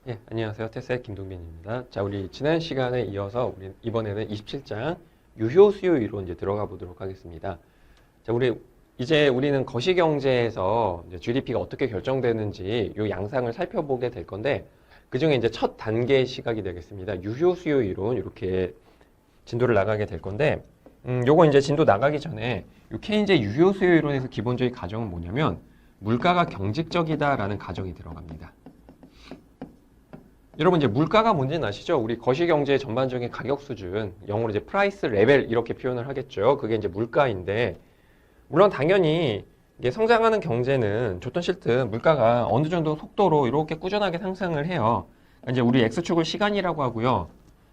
예, 안녕하세요. 테스의 김동빈입니다. 자, 우리 지난 시간에 이어서 우리 이번에는 27장 유효 수요 이론 이제 들어가 보도록 하겠습니다. 자, 우리는 거시경제에서 이제 GDP가 어떻게 결정되는지 이 양상을 살펴보게 될 건데, 그중에 이제 첫 단계 시각이 되겠습니다. 유효 수요 이론 이렇게 진도를 나가게 될 건데, 요거 이제 진도 나가기 전에 요 케인즈의 유효 수요 이론에서 기본적인 가정은 뭐냐면 물가가 경직적이다라는 가정이 들어갑니다. 여러분 이제 물가가 뭔지는 아시죠? 우리 거시경제의 전반적인 가격 수준, 영어로 이제 프라이스 레벨 이렇게 표현을 하겠죠. 그게 이제 물가인데, 물론 당연히 이게 성장하는 경제는 좋든 싫든 물가가 어느 정도 속도로 이렇게 꾸준하게 상승을 해요. 그러니까 이제 우리 X축을 시간이라고 하고요.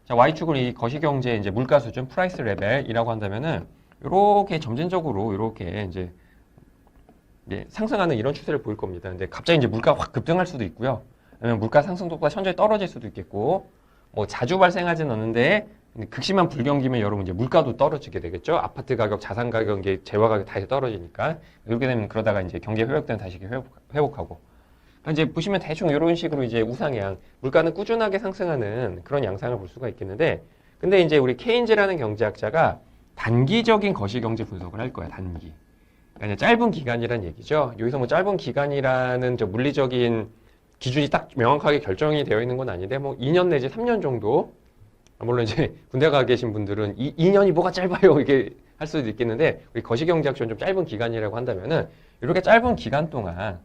자, Y축을 이 거시경제 이제 물가 수준, 프라이스 레벨이라고 한다면은 이렇게 점진적으로 이렇게 이제 상승하는 이런 추세를 보일 겁니다. 근데 갑자기 이제 물가가 확 급등할 수도 있고요. 아니면 물가 상승 속도가 천천히 떨어질 수도 있겠고, 뭐 자주 발생하지는 않는데 극심한 불경기면 여러분 이제 물가도 떨어지게 되겠죠. 아파트 가격, 자산 가격, 이제 재화 가격 다시 떨어지니까 이렇게 되면 그러다가 이제 경기 회복되면 다시 회복하고. 그러니까 이제 보시면 대충 이런 식으로 이제 우상향, 물가는 꾸준하게 상승하는 그런 양상을 볼 수가 있겠는데, 근데 이제 우리 케인즈라는 경제학자가 단기적인 거시경제 분석을 할 거야, 단기. 그러니까 짧은 기간이란 얘기죠. 여기서 뭐 짧은 기간이라는 저 물리적인 기준이 딱 명확하게 결정이 되어 있는 건 아닌데, 뭐 2년 내지 3년 정도, 물론 이제 군대 가 계신 분들은 2년이 뭐가 짧아요 이게 할 수도 있겠는데, 우리 거시경제학적으로 좀 짧은 기간이라고 한다면은 이렇게 짧은 기간 동안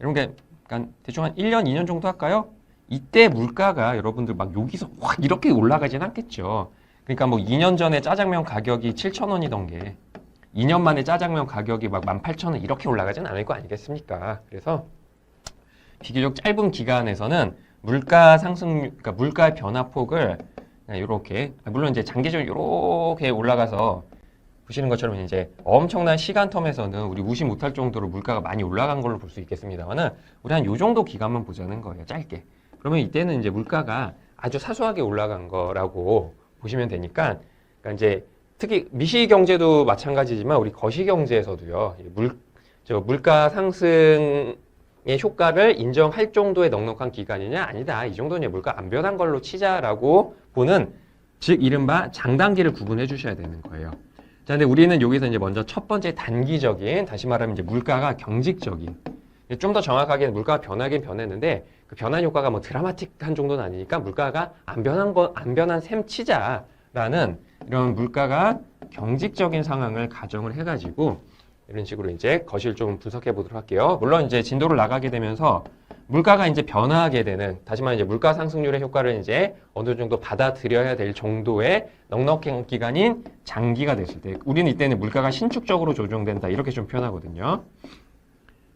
이런 게 그러니까 대충 한 1년, 2년 정도 할까요? 이때 물가가 여러분들 막 여기서 확 이렇게 올라가진 않겠죠. 그러니까 뭐 2년 전에 짜장면 가격이 7,000원이던 게 2년 만에 짜장면 가격이 막 18,000원 이렇게 올라가진 않을 거 아니겠습니까? 그래서 비교적 짧은 기간에서는 물가 상승, 그러니까 물가의 변화폭을 이렇게, 물론 이제 장기적으로 이렇게 올라가서 보시는 것처럼 이제 엄청난 시간 텀에서는 우리 무시 못할 정도로 물가가 많이 올라간 걸로 볼 수 있겠습니다만은, 우리 한 요 정도 기간만 보자는 거예요, 짧게. 그러면 이때는 이제 물가가 아주 사소하게 올라간 거라고 보시면 되니까, 그러니까 이제 특히 미시 경제도 마찬가지지만 우리 거시 경제에서도요, 물가 상승 의 효과를 인정할 정도의 넉넉한 기간이냐? 아니다. 이 정도는 물가 안 변한 걸로 치자라고 보는, 즉 이른바 장단기를 구분해 주셔야 되는 거예요. 자, 근데 우리는 여기서 이제 먼저 첫 번째 단기적인, 다시 말하면 이제 물가가 경직적인, 좀 더 정확하게 물가가 변하긴 변했는데 그 변한 효과가 뭐 드라마틱한 정도는 아니니까 물가가 안 변한 셈 치자라는 이런 물가가 경직적인 상황을 가정을 해가지고 이런 식으로 이제 거실 좀 분석해 보도록 할게요. 물론 이제 진도를 나가게 되면서 물가가 이제 변화하게 되는, 다시 말해 이제 물가 상승률의 효과를 이제 어느 정도 받아들여야 될 정도의 넉넉한 기간인 장기가 됐을 때, 우리는 이때는 물가가 신축적으로 조정된다 이렇게 좀 표현하거든요.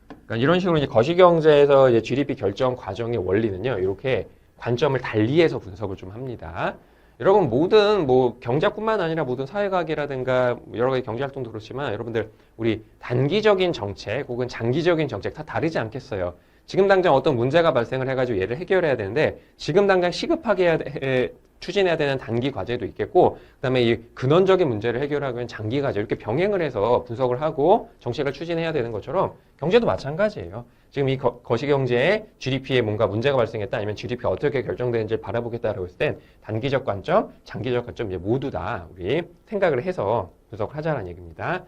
그러니까 이런 식으로 이제 거시경제에서 이제 GDP 결정 과정의 원리는요, 이렇게 관점을 달리해서 분석을 좀 합니다. 여러분 모든 뭐 경제뿐만 아니라 모든 사회과학이라든가 여러 가지 경제활동도 그렇지만 여러분들 우리 단기적인 정책 혹은 장기적인 정책 다 다르지 않겠어요. 지금 당장 어떤 문제가 발생을 해가지고 얘를 해결해야 되는데 지금 당장 시급하게 추진해야 되는 단기 과제도 있겠고, 그다음에 이 근원적인 문제를 해결하기 위한 장기 과제, 이렇게 병행을 해서 분석을 하고 정책을 추진해야 되는 것처럼 경제도 마찬가지예요. 지금 이 거시경제에 GDP에 뭔가 문제가 발생했다, 아니면 GDP가 어떻게 결정되는지를 바라보겠다라고 했을 땐 단기적 관점, 장기적 관점 이제 모두 다 우리 생각을 해서 분석을 하자는 얘기입니다.